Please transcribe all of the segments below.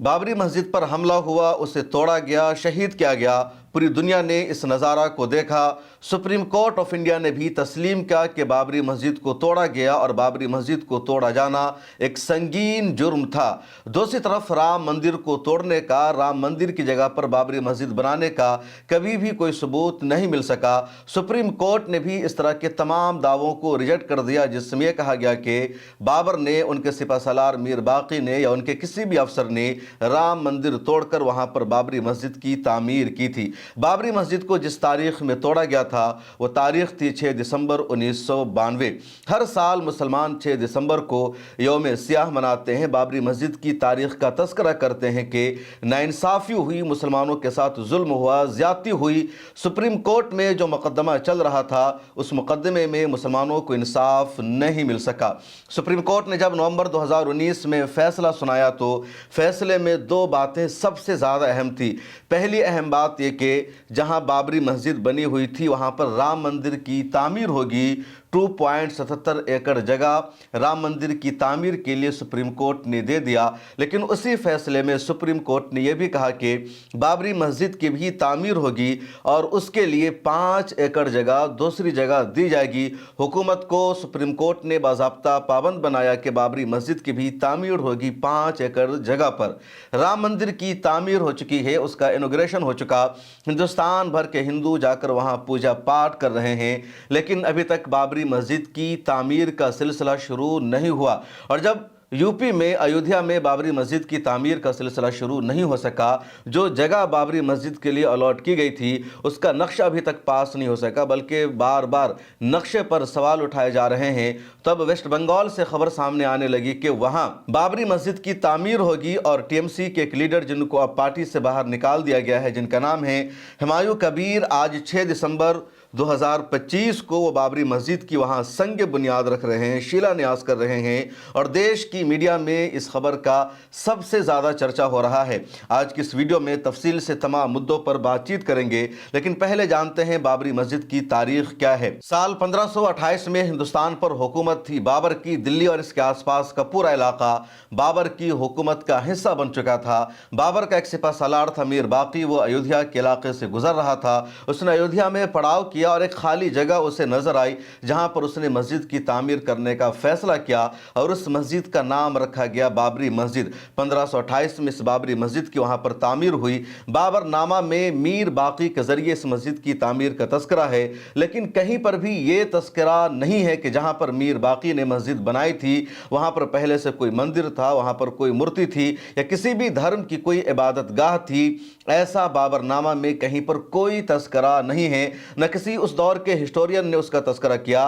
बाबरी मस्जिद पर हमला हुआ, उसे तोड़ा गया, शहीद किया गया। पूरी दुनिया ने इस नज़ारा को देखा। सुप्रीम कोर्ट ऑफ इंडिया ने भी तस्लीम किया कि बाबरी मस्जिद को तोड़ा गया और बाबरी मस्जिद को तोड़ा जाना एक संगीन जुर्म था। दूसरी तरफ राम मंदिर को तोड़ने का, राम मंदिर की जगह पर बाबरी मस्जिद बनाने का कभी भी कोई सबूत नहीं मिल सका। सुप्रीम कोर्ट ने भी इस तरह के तमाम दावों को रिजेक्ट कर दिया, जिसमें यह कहा गया कि बाबर ने, उनके सिपहसालार मीर बाकी ने या उनके किसी भी अफसर ने राम मंदिर तोड़कर वहां पर बाबरी मस्जिद की तामीर की थी। बाबरी मस्जिद को जिस तारीख में तोड़ा गया था वो तारीख थी 6 दिसंबर 1992। हर साल मुसलमान 6 दिसंबर को यौम सियाह मनाते हैं। बाबरी मस्जिद की तारीख का तस्करा करते हैं कि नाइंसाफ़ी हुई, मुसलमानों के साथ जुल्म हुआ, ज़्यादती हुई। सुप्रीम कोर्ट में जो मुकदमा चल रहा था उस मुकदमे में मुसलमानों को इंसाफ नहीं मिल सका। सुप्रीम कोर्ट ने जब नवंबर 2019 में फैसला सुनाया तो फैसले में दो बातें सबसे ज़्यादा अहम थी। पहली अहम बात यह कि जहां बाबरी मस्जिद बनी हुई थी वहां पर राम मंदिर की तामीर होगी। 2.77 एकड़ जगह राम मंदिर की तामीर के लिए सुप्रीम कोर्ट ने दे दिया। लेकिन उसी फैसले में सुप्रीम कोर्ट ने यह भी कहा कि बाबरी मस्जिद की भी तामीर होगी और उसके लिए 5 एकड़ जगह दूसरी जगह दी जाएगी। हुकूमत को सुप्रीम कोर्ट ने बाज़ाब्ता पाबंद बनाया कि बाबरी मस्जिद की भी तामीर होगी 5 एकड़ जगह पर। राम मंदिर की तामीर हो चुकी है, उसका इनॉग्रेशन हो चुका। हिंदुस्तान भर के हिंदू जाकर वहां पूजा पाठ कर रहे हैं, लेकिन अभी तक बाबरी मस्जिद की तामीर का सिलसिला शुरू नहीं हुआ। और जब यूपी में अयोध्या में बाबरी मस्जिद की तामीर का सिलसिला शुरू नहीं हो सका, जो जगह बाबरी मस्जिद के लिए अलॉट की गई थी उसका नक्शा अभी तक पास नहीं हो सका, बल्कि बार बार नक्शे पर सवाल उठाए जा रहे हैं। तब वेस्ट बंगाल से खबर सामने आने लगी कि वहां बाबरी मस्जिद की तामीर होगी और टीएमसी के एक लीडर, जिनको अब पार्टी से बाहर निकाल दिया गया है, जिनका नाम है हुमायूं कबीर, आज 6 दिसंबर 2025 को वो बाबरी मस्जिद की वहाँ संग बुनियाद रख रहे हैं, शिलान्यास कर रहे हैं और देश की मीडिया में इस खबर का सबसे ज़्यादा चर्चा हो रहा है। आज की इस वीडियो में तफसील से तमाम मुद्दों पर बातचीत करेंगे, लेकिन पहले जानते हैं बाबरी मस्जिद की तारीख क्या है। साल 1528 में हिंदुस्तान पर हुकूमत थी बाबर की। दिल्ली और इसके आसपास का पूरा इलाका बाबर की हुकूमत का हिस्सा बन चुका था। बाबर का एक सिपहसालार था मीर बाकी, वो अयोध्या के इलाके से गुजर रहा था। उसने अयोध्या में पड़ाव किया और एक खाली जगह उसे नजर आई जहां पर उसने मस्जिद की तामीर करने का फैसला किया और उस मस्जिद का नाम रखा गया बाबरी मस्जिद। 1528 में इस बाबरी मस्जिद की वहां पर तामीर हुई। बाबर नामा में मीर बाकी के जरिए इस मस्जिद की तामीर का तस्करा है, लेकिन कहीं पर भी ये तस्करा नहीं है कि जहां पर मीर बाकी ने मस्जिद बनाई थी वहां पर पहले से कोई मंदिर था, वहां पर कोई मूर्ति थी या किसी भी धर्म की कोई इबादत गाह थी। ऐसा बाबरनामा में कहीं पर कोई तस्करा नहीं है, न किसी उस दौर के हिस्टोरियन ने उसका तस्करा किया।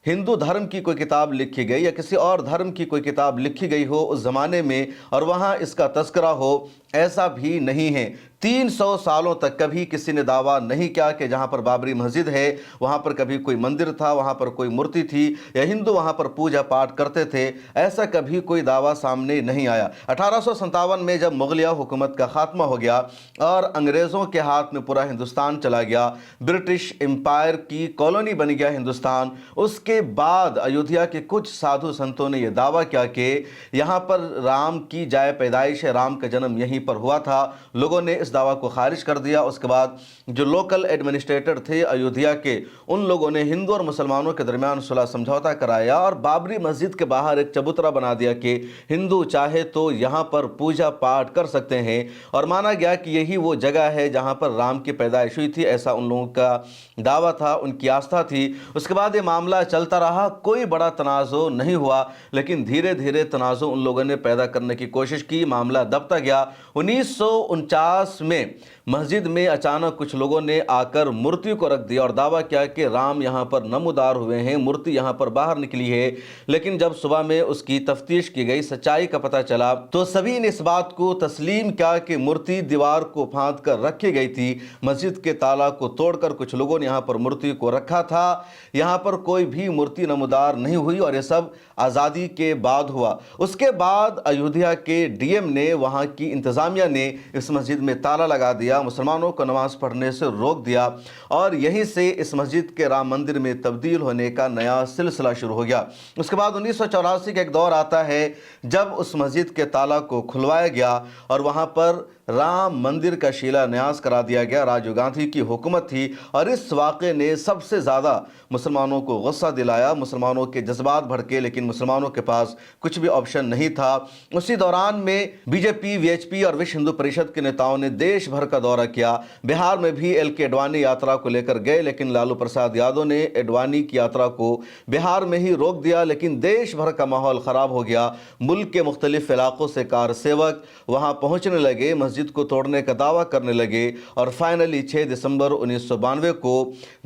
हिंदू धर्म की कोई किताब लिखी गई या किसी और धर्म की कोई किताब लिखी गई हो उस ज़माने में और वहाँ इसका तस्करा हो, ऐसा भी नहीं है। 300 सालों तक कभी किसी ने दावा नहीं किया कि जहाँ पर बाबरी मस्जिद है वहाँ पर कभी कोई मंदिर था, वहाँ पर कोई मूर्ति थी या हिंदू वहाँ पर पूजा पाठ करते थे। ऐसा कभी कोई दावा सामने नहीं आया। 1857 में जब मुगलिया हुकूमत का खात्मा हो गया और अंग्रेज़ों के हाथ में पूरा हिंदुस्तान चला गया, ब्रिटिश एम्पायर की कॉलोनी बन गया हिंदुस्तान, उसके बाद अयोध्या के कुछ साधु संतों ने यह दावा किया कि यहाँ पर राम की जाए पैदाइश है, राम का जन्म यहीं पर हुआ था। लोगों ने इस दावा को खारिज कर दिया। उसके बाद जो लोकल एडमिनिस्ट्रेटर थे अयोध्या के, उन लोगों ने हिंदू और मुसलमानों के दरमियान सुलह समझौता कराया और बाबरी मस्जिद के बाहर एक चबूतरा बना दिया कि हिंदू चाहे तो यहाँ पर पूजा पाठ कर सकते हैं और माना गया कि यही वो जगह है जहाँ पर राम की पैदाइश हुई थी। ऐसा उन लोगों का दावा था, उनकी आस्था थी। उसके बाद ये मामला चलता रहा, कोई बड़ा तनाज़ो नहीं हुआ, लेकिन धीरे धीरे तनाज़ो उन लोगों ने पैदा करने की कोशिश की। मामला दबता गया। 1949 में मस्जिद में अचानक कुछ लोगों ने आकर मूर्ति को रख दिया और दावा किया कि राम यहाँ पर नमूदार हुए हैं, मूर्ति यहाँ पर बाहर निकली है। लेकिन जब सुबह में उसकी तफ्तीश की गई, सच्चाई का पता चला, तो सभी ने इस बात को तस्लीम किया कि मूर्ति दीवार को फांद कर रखी गई थी। मस्जिद के ताला को तोड़कर कुछ लोगों ने यहाँ पर मूर्ति को रखा था। यहाँ पर कोई भी मूर्ति नमूदार नहीं हुई और यह सब आज़ादी के बाद हुआ। उसके बाद अयोध्या के डीएम ने, वहाँ की इंतज़ामिया ने इस मस्जिद में ताला लगा दिया, मुसलमानों को नमाज पढ़ने से रोक दिया और यहीं से इस मस्जिद के राम मंदिर में तब्दील होने का नया सिलसिला शुरू हो गया। उसके बाद 1984 का एक दौर आता है जब उस मस्जिद के ताला को खुलवाया गया और वहाँ पर राम मंदिर का शिलान्यास करा दिया गया। राजीव गांधी की हुकूमत थी और इस वाक़े ने सबसे ज़्यादा मुसलमानों को गुस्सा दिलाया, मुसलमानों के जज्बात भड़के, लेकिन मुसलमानों के पास कुछ भी ऑप्शन नहीं था। उसी दौरान में बीजेपी, वीएचपी और विश्व हिंदू परिषद के नेताओं ने देश भर का दौरा किया। बिहार में भी एल.के. अडवाणी यात्रा को लेकर गए, लेकिन लालू प्रसाद यादव ने अडवाणी की यात्रा को बिहार में ही रोक दिया। लेकिन देश भर का माहौल ख़राब हो गया। मुल्क के मुख्तलिफ इलाकों से कार सेवक वहाँ पहुँचने लगे, मस्जिद को तोड़ने का दावा करने लगे और फाइनली 6 दिसंबर 1992 को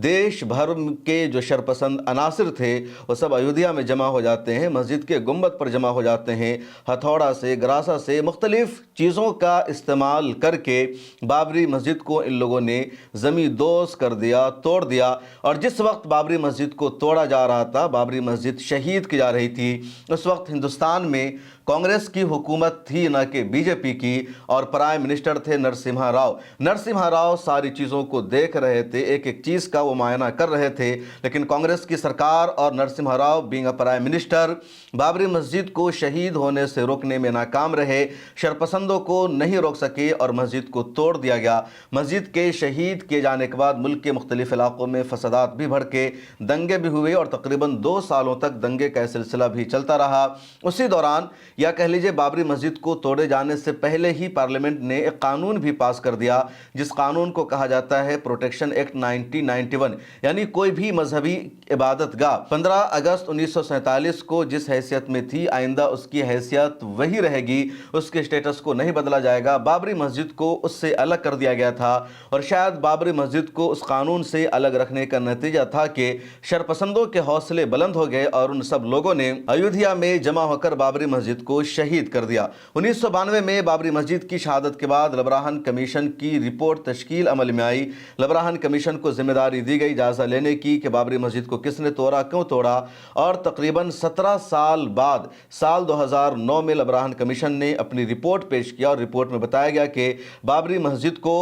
देश भर के जो शरपसंद अनासिर थे वो सब अयोध्या में जमा हो जाते हैं, मस्जिद के गुंबद पर जमा हो जाते हैं। हथौड़ा से, गरासा से, मुख्तलिफ चीज़ों का इस्तेमाल करके बाबरी मस्जिद को इन लोगों ने ज़मींदोज़ कर दिया, तोड़ दिया। और जिस वक्त बाबरी मस्जिद को तोड़ा जा रहा था, बाबरी मस्जिद शहीद की जा रही थी, उस वक्त हिंदुस्तान में कांग्रेस की हुकूमत थी, न कि बीजेपी की, और प्राइम मिनिस्टर थे नरसिम्हा राव। नरसिम्हा राव सारी चीज़ों को देख रहे थे, एक एक चीज़ का वो मुआयना कर रहे थे। लेकिन कांग्रेस की सरकार और Narasimha Rao being a prime minister Babri मस्जिद को शहीद होने से रोकने में नाकाम रहे, शरपसंदों को नहीं रोक सके और मस्जिद को तोड़ दिया गया। मस्जिद के शहीद किए जाने के बाद मुल्क के मुख्तलिफ इलाकों में फसादात भी भड़के, दंगे भी हुए और तकरीबन 2 सालों तक दंगे का सिलसिला भी चलता रहा। उसी दौरान, या कह लीजिए बाबरी मस्जिद को तोड़े जाने से पहले ही, पार्लियामेंट ने एक कानून भी पास कर दिया जिस कानून को कहा जाता है प्रोटेक्शन एक्ट 1991। यानी कोई भी मजहबी इबादत गाह 15 अगस्त 1947 को जिस हैसियत में थी, आइंदा उसकी हैसियत वही रहेगी, उसके स्टेटस को नहीं बदला जाएगा। बाबरी मस्जिद को उससे अलग कर दिया गया था और शायद बाबरी मस्जिद को उस कानून से अलग रखने का नतीजा था कि शरपसंदों के हौसले बुलंद हो गए और उन सब लोगों ने अयोध्या में जमा होकर बाबरी मस्जिद को शहीद कर दिया। 1992 में बाबरी मस्जिद की शहादत के बाद लबराहन कमीशन की रिपोर्ट तश्कील अमल में आई। लबराहन कमीशन को जिम्मेदारी दी गई जायजा लेने की कि बाबरी मस्जिद को किसने तोड़ा, क्यों तोड़ा। और तकरीबन 17 साल बाद साल 2009 में लबराहन कमीशन ने अपनी रिपोर्ट पेश किया और रिपोर्ट में बताया गया कि बाबरी मस्जिद को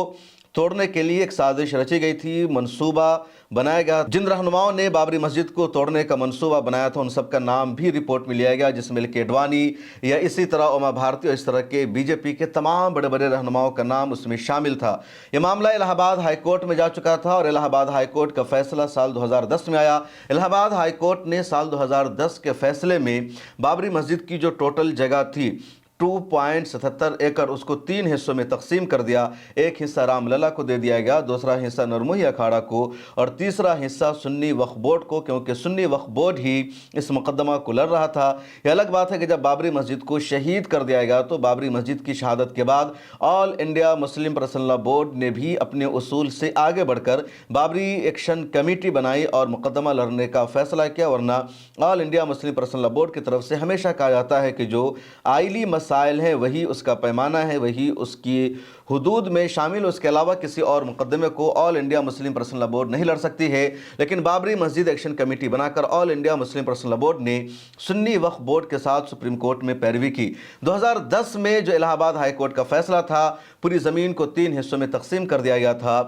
तोड़ने के लिए एक साजिश रची गई थी, मंसूबा बनाया गया। जिन रहनुमाओं ने बाबरी मस्जिद को तोड़ने का मंसूबा बनाया था उन सब का नाम भी रिपोर्ट में लिया गया, जिसमें एल.के. अडवाणी या इसी तरह उमा भारती और इस तरह के बीजेपी के तमाम बड़े बड़े रहनुमाओं का नाम उसमें शामिल था। यह मामला इलाहाबाद हाई कोर्ट में जा चुका था और इलाहाबाद हाई कोर्ट का फैसला साल 2010 में आया। इलाहाबाद हाई कोर्ट ने साल 2010 के फैसले में बाबरी मस्जिद की जो टोटल जगह थी 2.77 एकड़, उसको 3 हिस्सों में तकसीम कर दिया। एक हिस्सा रामलला को दे दिया गया, दूसरा हिस्सा नरमोही अखाड़ा को और तीसरा हिस्सा सुन्नी वक्फ बोर्ड को, क्योंकि सुन्नी वक्फ बोर्ड ही इस मुकदमा को लड़ रहा था। यह अलग बात है कि जब बाबरी मस्जिद को शहीद कर दिया गया तो बाबरी मस्जिद की शहादत के बाद all India Muslim personal law board ने भी अपने उसूल से आगे बढ़कर बाबरी एक्शन कमेटी बनाई और मुकदमा लड़ने का फैसला किया। वरना all India Muslim personal law board की तरफ से हमेशा कहा जाता है कि जो आइली मसाइल है वही उसका पैमाना है, वही उसकी हुदूद में शामिल, उसके अलावा किसी और मुकदमे को all India Muslim personal law board नहीं लड़ सकती है। लेकिन बाबरी मस्जिद एक्शन कमेटी बनाकर all India Muslim personal law board ने सुन्नी वक्फ बोर्ड के साथ सुप्रीम कोर्ट में पैरवी की। 2010 में जो इलाहाबाद हाई कोर्ट का फैसला था, पूरी ज़मीन को 3 हिस्सों में तकसीम कर दिया गया था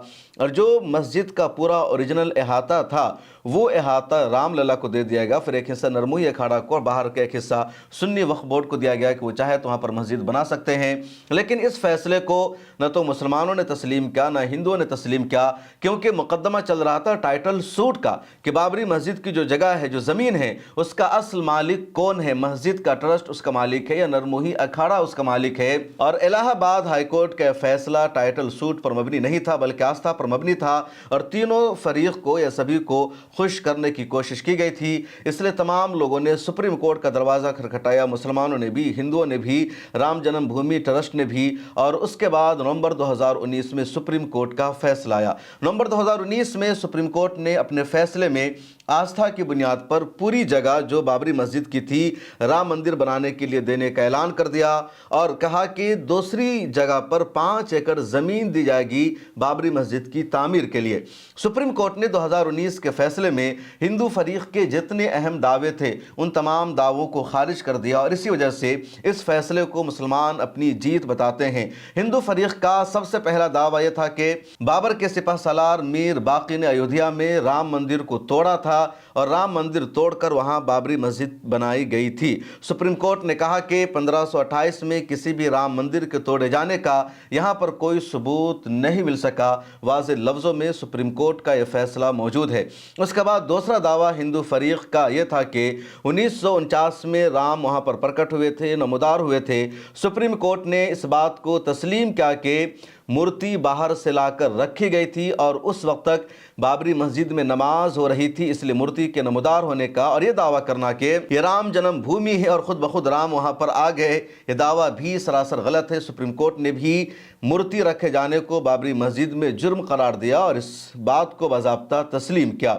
और जो मस्जिद का पूरा ओरिजिनल अहाता था वो अहाता रामलला को दे दिया गया। फिर एक हिस्सा नरमोही अखाड़ा को और बाहर का एक हिस्सा सुन्नी वक्फ बोर्ड को दिया गया कि वो चाहे तो वहाँ पर मस्जिद बना सकते हैं। लेकिन इस फैसले को न तो मुसलमानों ने तस्लीम किया, न हिंदुओं ने तस्लीम किया, क्योंकि मुकदमा चल रहा था टाइटल सूट का कि बाबरी मस्जिद की जो जगह है, जो ज़मीन है, उसका असल मालिक कौन है, मस्जिद का ट्रस्ट उसका मालिक है या नरमोही अखाड़ा उसका मालिक है। और इलाहाबाद हाई कोर्ट का फैसला टाइटल सूट पर मबनी नहीं था बल्कि आस्था पर मबनी था और तीनों फरीक को या सभी को खुश करने की कोशिश की गई थी। इसलिए तमाम लोगों ने सुप्रीम कोर्ट का दरवाज़ा खटखटाया, मुसलमानों ने भी, हिंदुओं ने भी, राम जन्मभूमि ट्रस्ट ने भी। और उसके बाद नवंबर 2019 में सुप्रीम कोर्ट का फैसला आया। नवंबर 2019 में सुप्रीम कोर्ट ने अपने फैसले में आस्था की बुनियाद पर पूरी जगह जो बाबरी मस्जिद की थी राम मंदिर बनाने के लिए देने का ऐलान कर दिया और कहा कि दूसरी जगह पर 5 एकड़ जमीन दी जाएगी बाबरी मस्जिद की तामीर के लिए। सुप्रीम कोर्ट ने 2019 के फैसले में हिंदू फरीक के जितने अहम दावे थे उन तमाम दावों को खारिज कर दिया और इसी वजह से इस फैसले को मुसलमान अपनी जीत बताते हैं। हिंदू फरीक का सबसे पहला दावा यह था कि बाबर के सिपह सालार मीर बाकी ने अयोध्या में राम मंदिर को तोड़ा था और राम मंदिर तोड़कर वहां बाबरी मस्जिद बनाई गई थी। सुप्रीम कोर्ट ने कहा कि 1528 में किसी भी राम मंदिर के तोड़े जाने का यहां पर कोई सबूत नहीं मिल सका। वाज़ेह लफ्ज़ों में सुप्रीम कोर्ट का यह फैसला मौजूद है। उसके बाद दूसरा दावा हिंदू फरीक का यह था कि 1949 में राम वहां पर प्रकट हुए थे, नमूदार हुए थे। सुप्रीम कोर्ट ने इस बात को तस्लीम किया कि मूर्ति बाहर से लाकर रखी गई थी और उस वक्त तक बाबरी मस्जिद में नमाज हो रही थी, इसलिए मूर्ति के नमूदार होने का और ये दावा करना कि ये राम जन्म भूमि है और खुद बखुद राम वहां पर आ गए, ये दावा भी सरासर गलत है। सुप्रीम कोर्ट ने भी मूर्ति रखे जाने को बाबरी मस्जिद में जुर्म करार दिया और इस बात को बाज़ाब्ता तस्लीम किया।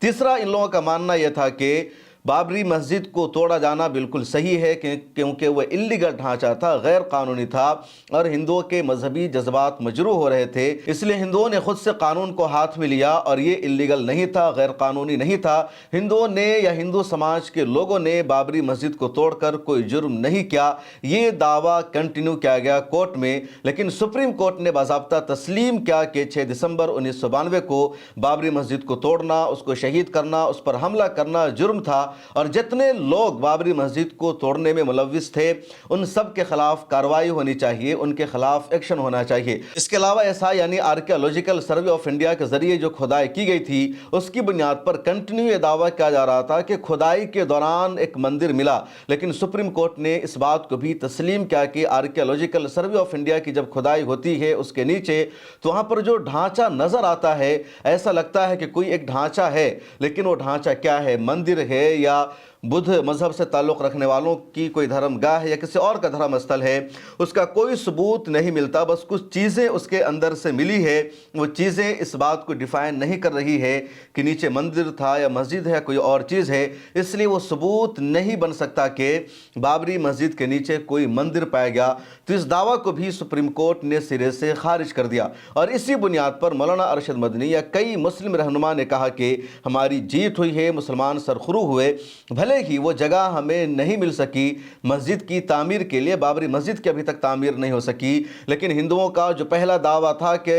तीसरा, इन लोगों का मानना यह था कि बाबरी मस्जिद को तोड़ा जाना बिल्कुल सही है क्योंकि वह इल्लीगल ढांचा था, गैर कानूनी था और हिंदुओं के मजहबी जज्बात मजरूह हो रहे थे, इसलिए हिंदुओं ने खुद से कानून को हाथ में लिया और ये इल्लीगल नहीं था, गैर कानूनी नहीं था। हिंदुओं ने या हिंदू समाज के लोगों ने बाबरी मस्जिद को तोड़कर कोई जुर्म नहीं किया। ये दावा कंटिन्यू किया गया कोर्ट में, लेकिन सुप्रीम कोर्ट ने बाज़ाब्ता तस्लीम किया कि 6 दिसंबर 1992 को बाबरी मस्जिद को तोड़ना, उसको शहीद करना, उस पर हमला करना जुर्म था और जितने लोग बाबरी मस्जिद को तोड़ने में मुलव्विस थे उन सब के खिलाफ कार्रवाई होनी चाहिए, उनके खिलाफ एक्शन होना चाहिए। इसके अलावा ऐसा यानी आर्कियोलॉजिकल सर्वे ऑफ इंडिया के जरिए जो खुदाई की गई थी उसकी बुनियाद पर कंटिन्यू ये दावा किया जा रहा था कि खुदाई के दौरान एक मंदिर मिला, लेकिन सुप्रीम कोर्ट ने इस बात को भी तस्लीम किया कि आर्कियोलॉजिकल सर्वे ऑफ इंडिया की जब खुदाई होती है उसके नीचे तो वहां पर जो ढांचा नजर आता है ऐसा लगता है कि कोई एक ढांचा है, लेकिन वो ढांचा क्या है, मंदिर है या बुद्ध मजहब से ताल्लुक़ रखने वालों की कोई धर्मगाह है या किसी और का धर्म स्थल है, उसका कोई सबूत नहीं मिलता। बस कुछ चीज़ें उसके अंदर से मिली है, वो चीज़ें इस बात को डिफ़ाइन नहीं कर रही है कि नीचे मंदिर था या मस्जिद है, कोई और चीज़ है, इसलिए वो सबूत नहीं बन सकता कि बाबरी मस्जिद के नीचे कोई मंदिर पाया गया। तो इस दावा को भी सुप्रीम कोर्ट ने सिरे से खारिज कर दिया और इसी बुनियाद पर मौलाना अरशद मदनी या कई मुस्लिम रहनुमा ने कहा कि हमारी जीत हुई है, मुसलमान सरखुरू हुए, भले ही वो जगह हमें नहीं मिल सकी मस्जिद की तामीर के लिए, बाबरी मस्जिद की अभी तक तामीर नहीं हो सकी, लेकिन हिंदुओं का जो पहला दावा था कि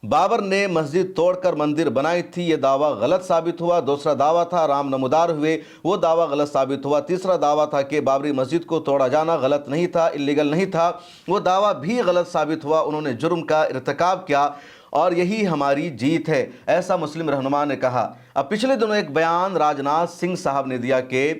बाबर ने मस्जिद तोड़कर मंदिर बनाई थी, ये दावा गलत साबित हुआ। दूसरा दावा था राम नमूदार हुए, वो दावा गलत साबित हुआ। तीसरा दावा था कि बाबरी मस्जिद को तोड़ा जाना गलत नहीं था, इल्लीगल नहीं था, वो दावा भी गलत साबित हुआ। उन्होंने जुर्म का इर्तिकाब किया और यही हमारी जीत है, ऐसा मुस्लिम रहनुमा ने कहा। अब पिछले दिनों एक बयान राजनाथ सिंह साहब ने दिया कि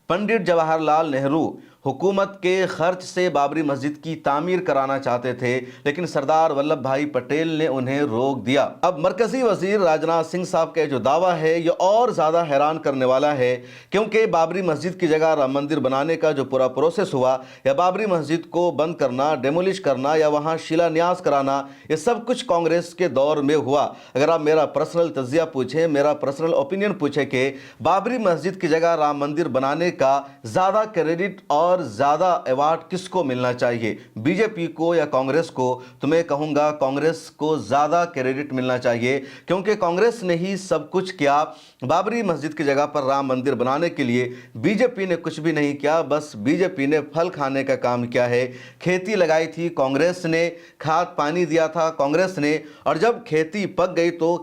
पंडित जवाहरलाल नेहरू हुकूमत के खर्च से बाबरी मस्जिद की तामीर कराना चाहते थे, लेकिन सरदार वल्लभ भाई पटेल ने उन्हें रोक दिया। अब मरकजी वजीर राजनाथ सिंह साहब का जो दावा है ये और ज़्यादा हैरान करने वाला है, क्योंकि बाबरी मस्जिद की जगह राम मंदिर बनाने का जो पूरा प्रोसेस हुआ या बाबरी मस्जिद को बंद करना, डेमोलिश करना या वहाँ शिलान्यास कराना, ये सब कुछ कांग्रेस के दौर में हुआ। अगर आप मेरा पर्सनल तजिया पूछें, मेरा पर्सनल ओपिनियन पूछें कि बाबरी मस्जिद की जगह राम मंदिर बनाने का ज़्यादा क्रेडिट और ज्यादा अवार्ड किसको मिलना चाहिए, बीजेपी को या कांग्रेस को, तो मैं कहूंगा कांग्रेस को ज्यादा क्रेडिट मिलना चाहिए, क्योंकि कांग्रेस ने ही सब कुछ किया। बाबरी मस्जिद की जगह पर राम मंदिर बनाने के लिए बीजेपी ने कुछ भी नहीं किया, बस बीजेपी ने फल खाने का काम किया है। खेती लगाई थी कांग्रेस ने, खाद पानी दिया था कांग्रेस ने, और जब खेती पक गई तो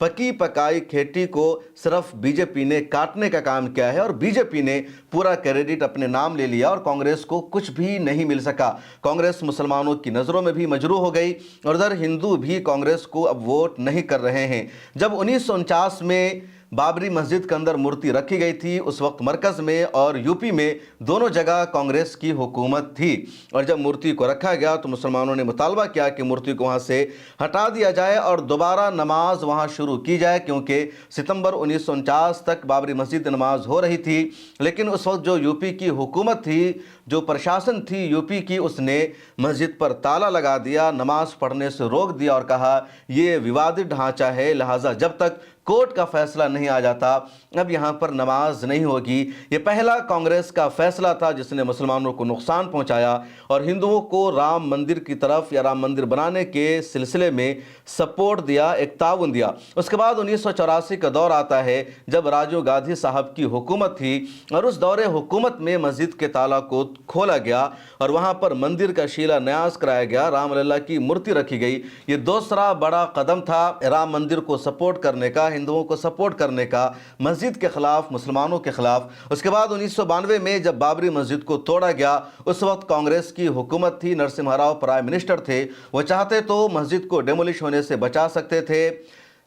पकी पकाई खेती को सिर्फ बीजेपी ने काटने का काम किया है और बीजेपी ने पूरा क्रेडिट अपने नाम ले लिया और कांग्रेस को कुछ भी नहीं मिल सका। कांग्रेस मुसलमानों की नज़रों में भी मजरूह हो गई और उधर हिंदू भी कांग्रेस को अब वोट नहीं कर रहे हैं। जब 1949 में बाबरी मस्जिद के अंदर मूर्ति रखी गई थी, उस वक्त मरकज़ में और यूपी में दोनों जगह कांग्रेस की हुकूमत थी, और जब मूर्ति को रखा गया तो मुसलमानों ने मुतालबा किया कि मूर्ति को वहाँ से हटा दिया जाए और दोबारा नमाज वहाँ शुरू की जाए, क्योंकि सितंबर 1949 तक बाबरी मस्जिद नमाज हो रही थी। लेकिन उस वक्त जो यूपी की हुकूमत थी, जो प्रशासन थी यूपी की, उसने मस्जिद पर ताला लगा दिया, नमाज पढ़ने से रोक दिया और कहा ये विवादित ढांचा है, लिहाजा जब तक कोर्ट का फैसला नहीं आ जाता, अब यहाँ पर नमाज नहीं होगी। ये पहला कांग्रेस का फैसला था जिसने मुसलमानों को नुकसान पहुँचाया और हिंदुओं को राम मंदिर की तरफ या राम मंदिर बनाने के सिलसिले में सपोर्ट दिया, एक ताउन दिया। उसके बाद 1984 का दौर आता है जब राजीव गांधी साहब की हुकूमत थी और उस दौरे हुकूमत में मस्जिद के ताला को खोला गया और वहाँ पर मंदिर का शिलान्यास कराया गया, राम लल्ला की मूर्ति रखी गई। ये दूसरा बड़ा कदम था राम मंदिर को सपोर्ट करने का, हिंदुओं को सपोर्ट करने का, मस्जिद के खिलाफ, मुसलमानों के खिलाफ। उसके बाद 1992 में जब बाबरी मस्जिद को तोड़ा गया, उस वक्त कांग्रेस की हुकूमत थी, नरसिम्हा राव प्राइम मिनिस्टर थे। वो चाहते तो मस्जिद को डेमोलिश होने से बचा सकते थे,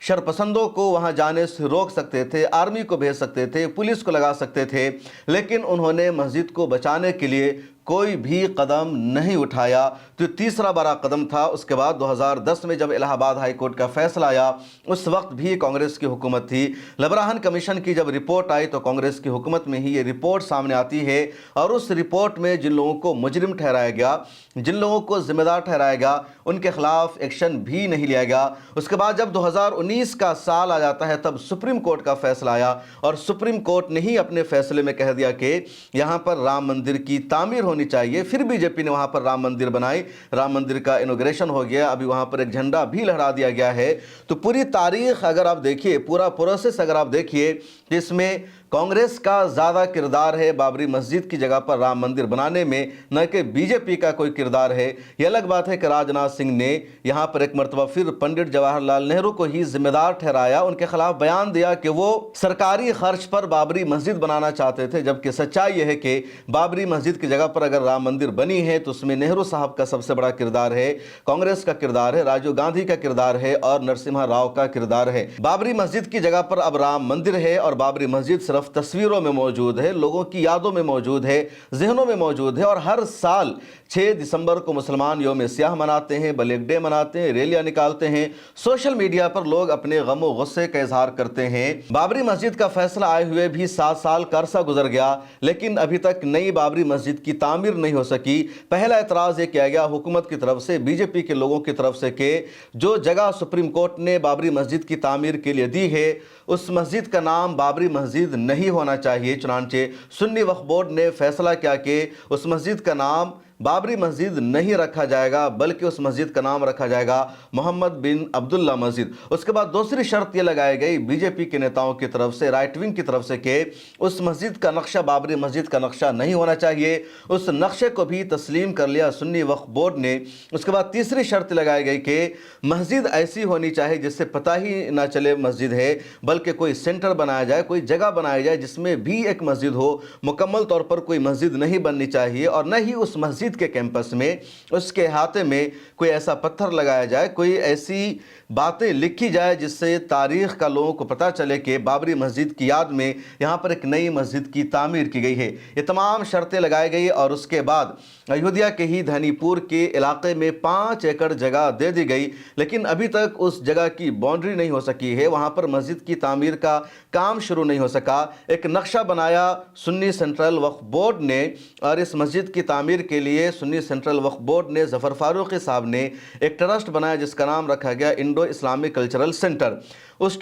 शरपसंदों को वहां जाने से रोक सकते थे, आर्मी को भेज सकते थे, पुलिस को लगा सकते थे, लेकिन उन्होंने मस्जिद को बचाने के लिए कोई भी कदम नहीं उठाया। तो तीसरा बड़ा कदम था। उसके बाद 2010 में जब इलाहाबाद हाई कोर्ट का फैसला आया, उस वक्त भी कांग्रेस की हुकूमत थी। लबराहन कमीशन की जब रिपोर्ट आई तो कांग्रेस की हुकूमत में ही ये रिपोर्ट सामने आती है और उस रिपोर्ट में जिन लोगों को मुजरिम ठहराया गया, जिन लोगों को जिम्मेदार ठहराया गया, उनके खिलाफ एक्शन भी नहीं लिया गया। उसके बाद जब 2019 का साल आ जाता है तब सुप्रीम कोर्ट का फैसला आया और सुप्रीम कोर्ट ने ही अपने फैसले में कह दिया कि यहाँ पर राम मंदिर की तामीर होनी चाहिए। फिर बीजेपी ने वहां पर राम मंदिर बनाई, राम मंदिर का इनॉग्रेशन हो गया, अभी वहां पर एक झंडा भी लहरा दिया गया है। तो पूरी तारीख अगर आप देखिए, पूरा प्रोसेस अगर आप देखिए, इसमें कांग्रेस का ज़्यादा किरदार है बाबरी मस्जिद की जगह पर राम मंदिर बनाने में, न कि बीजेपी का कोई किरदार है। यह अलग बात है कि राजनाथ सिंह ने यहाँ पर एक मरतबा फिर पंडित जवाहरलाल नेहरू को ही जिम्मेदार ठहराया, उनके खिलाफ बयान दिया कि वो सरकारी खर्च पर बाबरी मस्जिद बनाना चाहते थे, जबकि सच्चाई यह है कि बाबरी मस्जिद की जगह पर अगर राम मंदिर बनी है तो उसमें नेहरू साहब का सबसे बड़ा किरदार है, कांग्रेस का किरदार है, राजीव गांधी का किरदार है और नरसिम्हा राव का किरदार है। बाबरी मस्जिद की जगह पर अब राम मंदिर है और बाबरी मस्जिद सिर्फ तस्वीरों में मौजूद है, लोगों की यादों में मौजूद है, जहनों में मौजूद है। और हर साल 6 दिसंबर को मुसलमान यौम स्याह मनाते हैं, ब्लैक डे मनाते हैं, रैलियां निकालते हैं, सोशल मीडिया पर लोग अपने गम और गुस्से का इजहार करते हैं। बाबरी मस्जिद का फैसला आए हुए भी 7 साल का अरसा गुजर गया, लेकिन अभी तक नई बाबरी मस्जिद की तामीर नहीं हो सकी। पहला एतराज़ ये किया गया हुकूमत की तरफ से, बीजेपी के लोगों की तरफ से, कि जो जगह सुप्रीम कोर्ट ने बाबरी मस्जिद की तामीर के लिए दी है उस मस्जिद का नाम बाबरी मस्जिद नहीं होना चाहिए। चुनांचे सुन्नी वक्फ बोर्ड ने फैसला किया कि उस मस्जिद का नाम बाबरी मस्जिद नहीं रखा जाएगा, बल्कि उस मस्जिद का नाम रखा जाएगा मोहम्मद बिन अब्दुल्ला मस्जिद। उसके बाद दूसरी शर्त यह लगाई गई बीजेपी के नेताओं की तरफ से, राइट विंग की तरफ से, कि उस मस्जिद का नक्शा बाबरी मस्जिद का नक्शा नहीं होना चाहिए। उस नक्शे को भी तस्लीम कर लिया सुन्नी वक्फ बोर्ड ने। उसके बाद तीसरी शर्त लगाई गई कि मस्जिद ऐसी होनी चाहिए जिससे पता ही ना चले मस्जिद है, बल्कि कोई सेंटर बनाया जाए, कोई जगह बनाई जाए जिसमें भी एक मस्जिद हो। मुकम्मल तौर पर कोई मस्जिद नहीं बननी चाहिए और न ही उस मस्जिद के कैंपस में, उसके हाथे में कोई ऐसा पत्थर लगाया जाए, कोई ऐसी बातें लिखी जाए जिससे तारीख का लोगों को पता चले कि बाबरी मस्जिद की याद में यहाँ पर एक नई मस्जिद की तामीर की गई है। ये तमाम शर्तें लगाई गई और उसके बाद अयोध्या के ही धनीपुर के इलाके में 5 एकड़ जगह दे दी गई, लेकिन अभी तक उस जगह की बाउंड्री नहीं हो सकी है, वहाँ पर मस्जिद की तामीर का काम शुरू नहीं हो सका। एक नक्शा बनाया सुन्नी सेंट्रल वक्फ बोर्ड ने और इस मस्जिद की तामीर के लिए सुन्नी सेंट्रल वक्फ बोर्ड ने, जफर फारूकी साहब ने एक ट्रस्ट बनाया जिसका नाम रखा गया इंडो इस्लामिक कल्चरल सेंटर। उस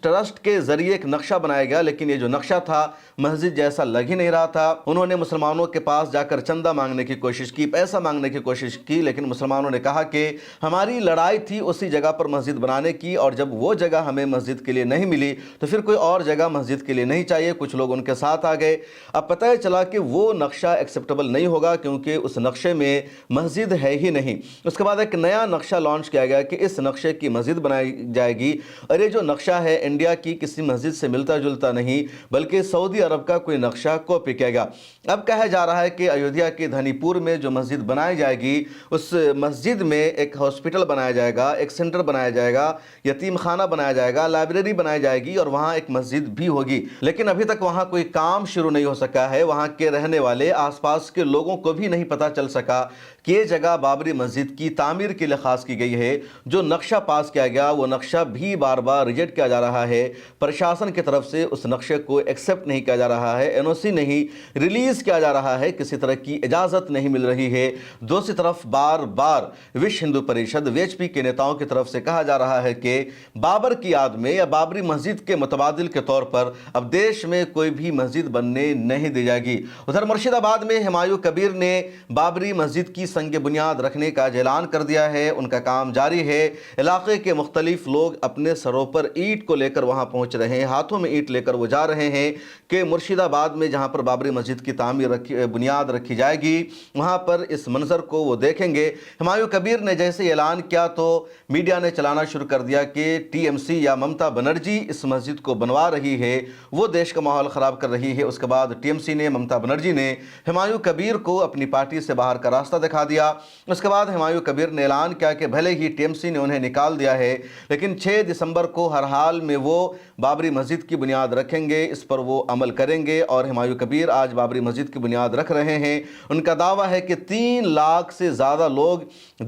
ट्रस्ट के जरिए एक नक्शा बनाया गया, लेकिन ये जो नक्शा था मस्जिद जैसा लग ही नहीं रहा था। उन्होंने मुसलमानों के पास जाकर चंदा मांगने की कोशिश की, पैसा मांगने की कोशिश की, लेकिन मुसलमानों ने कहा कि हमारी लड़ाई थी उसी जगह पर मस्जिद बनाने की और जब वो जगह हमें मस्जिद के लिए नहीं मिली तो फिर कोई और जगह मस्जिद के लिए नहीं चाहिए। कुछ लोग उनके साथ आ गए। अब पता चला कि वो नक्शा एक्सेप्टेबल नहीं होगा क्योंकि उस नक्शे में मस्जिद है ही नहीं। उसके बाद एक नया नक्शा लॉन्च किया गया कि इस नक्शे की मस्जिद बनाई जाएगी और ये जो नक्शा है इंडिया की किसी मस्जिद से मिलता जुलता नहीं, बल्कि सऊदी अरब का कोई नक्शा कॉपी किया गया। अब कहा जा रहा है कि अयोध्या के धनीपुर में जो मस्जिद बनाई जाएगी उस मस्जिद में एक हॉस्पिटल बनाया जाएगा, एक सेंटर बनाया जाएगा, यतीम खाना बनाया जाएगा, लाइब्रेरी बनाई जाएगी और वहाँ एक मस्जिद भी होगी। लेकिन अभी तक वहाँ कोई काम शुरू नहीं हो सका है। वहाँ के रहने वाले आसपास के लोगों को भी नहीं पता चल सका کہ یہ جگہ بابری مسجد کی تعمیر کے لیے خاص کی گئی ہے. جو نقشہ پاس کیا گیا وہ نقشہ بھی بار بار ریجیکٹ کیا جا رہا ہے. پرشاسن کی طرف سے اس نقشے کو ایکسیپٹ نہیں کیا جا رہا ہے, NOC نہیں ریلیز کیا جا رہا ہے, کسی طرح کی اجازت نہیں مل رہی ہے. دوسری طرف بار بار وشو ہندو پریشد VHP کے نیتاؤں کی طرف سے کہا جا رہا ہے کہ بابر کی یاد میں یا بابری مسجد کے متبادل کے طور پر اب دیش میں کوئی بھی مسجد بننے نہیں دی جائے گی. ادھر مرشد آباد میں ہمایوں کبیر نے بابری مسجد کی سنگ بنیاد رکھنے کا اعلان کر دیا ہے. ان کا کام جاری ہے. علاقے کے مختلف لوگ اپنے سروں پر اینٹ کو لے کر وہاں پہنچ رہے ہیں, ہاتھوں میں اینٹ لے کر وہ جا رہے ہیں کہ مرشد آباد میں جہاں پر بابری مسجد کی تعمیر بنیاد رکھی جائے گی وہاں پر اس منظر کو وہ دیکھیں گے. ہمایوں کبیر نے جیسے اعلان کیا تو میڈیا نے چلانا شروع کر دیا کہ TMC یا ممتا بنرجی اس مسجد کو بنوا رہی ہے, وہ دیش کا ماحول خراب کر رہی ہے. اس کے بعد TMC نے, ممتا بنرجی نے ہمایوں کبیر کو اپنی پارٹی سے باہر کا راستہ دکھا دیا. اس کے بعد ہمایوں کبیر نے اعلان کیا کہ بھلے ہی TMC نے انہیں نکال دیا ہے لیکن 6 دسمبر کو ہر حال میں وہ بابری مسجد کی بنیاد رکھیں گے, اس پر وہ عمل کریں گے. اور ہمایوں کبیر آج بابری مسجد کی بنیاد رکھ رہے ہیں. ان کا دعویٰ ہے کہ 3 لاکھ سے زیادہ لوگ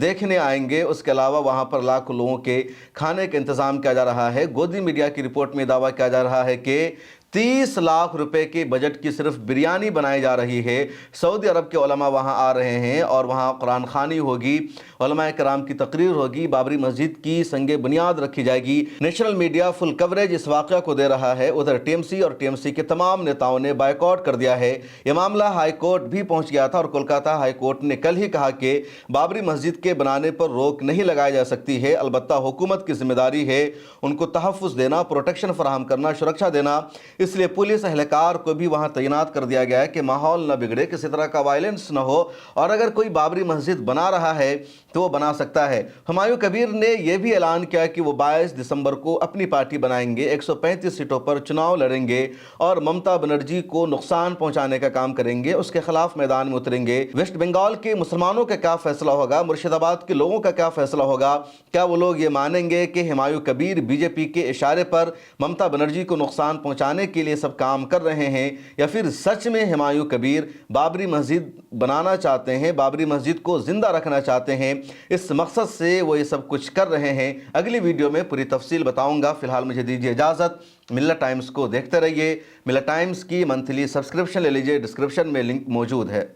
دیکھنے آئیں گے. اس کے علاوہ وہاں پر لاکھوں لوگوں کے کھانے کا انتظام کیا جا رہا ہے. گودی میڈیا کی رپورٹ میں دعویٰ کیا جا رہا ہے کہ 30 لاکھ روپے کے بجٹ کی صرف بریانی بنائی جا رہی ہے. سعودی عرب کے علماء وہاں آ رہے ہیں اور وہاں قرآن خوانی ہوگی, علماء کرام کی تقریر ہوگی, بابری مسجد کی سنگ بنیاد رکھی جائے گی. نیشنل میڈیا فل کوریج اس واقعہ کو دے رہا ہے. ادھر TMC اور TMC کے تمام نیتاؤں نے بائیکاٹ کر دیا ہے. یہ معاملہ ہائی کورٹ بھی پہنچ گیا تھا اور کولکاتہ ہائی کورٹ نے کل ہی کہا کہ بابری مسجد کے بنانے پر روک نہیں لگائی جا سکتی ہے, البتہ حکومت کی ذمہ داری ہے ان کو تحفظ دینا, پروٹیکشن فراہم کرنا, سرکشا دینا. اس لیے پولیس اہلکار کو بھی وہاں تعینات کر دیا گیا ہے کہ ماحول نہ بگڑے, کسی طرح کا وائلنس نہ ہو, اور اگر کوئی بابری مسجد بنا رہا ہے تو وہ بنا سکتا ہے. ہمایوں کبیر نے یہ بھی اعلان کیا کہ وہ 22 دسمبر کو اپنی پارٹی بنائیں گے, 135 سیٹوں پر چناؤ لڑیں گے اور ممتا بنرجی کو نقصان پہنچانے کا کام کریں گے, اس کے خلاف میدان میں اتریں گے. ویسٹ بنگال کے مسلمانوں کا کیا فیصلہ ہوگا, مرشد آباد کے لوگوں کا کیا فیصلہ ہوگا؟ کیا وہ لوگ یہ مانیں گے کہ ہمایوں کبیر BJP کے اشارے پر ممتا بنرجی کو نقصان پہنچانے کے لیے سب کام کر رہے ہیں, یا پھر سچ میں ہمایوں کبیر بابری مسجد بنانا چاہتے ہیں, بابری مسجد کو زندہ رکھنا چاہتے ہیں, اس مقصد سے وہ یہ سب کچھ کر رہے ہیں؟ اگلی ویڈیو میں پوری تفصیل بتاؤں گا. فی الحال مجھے دیجیے اجازت. ملت ٹائمز کو دیکھتے رہیے. ملت ٹائمز کی منتھلی سبسکرپشن لے لیجیے, ڈسکرپشن میں لنک موجود ہے.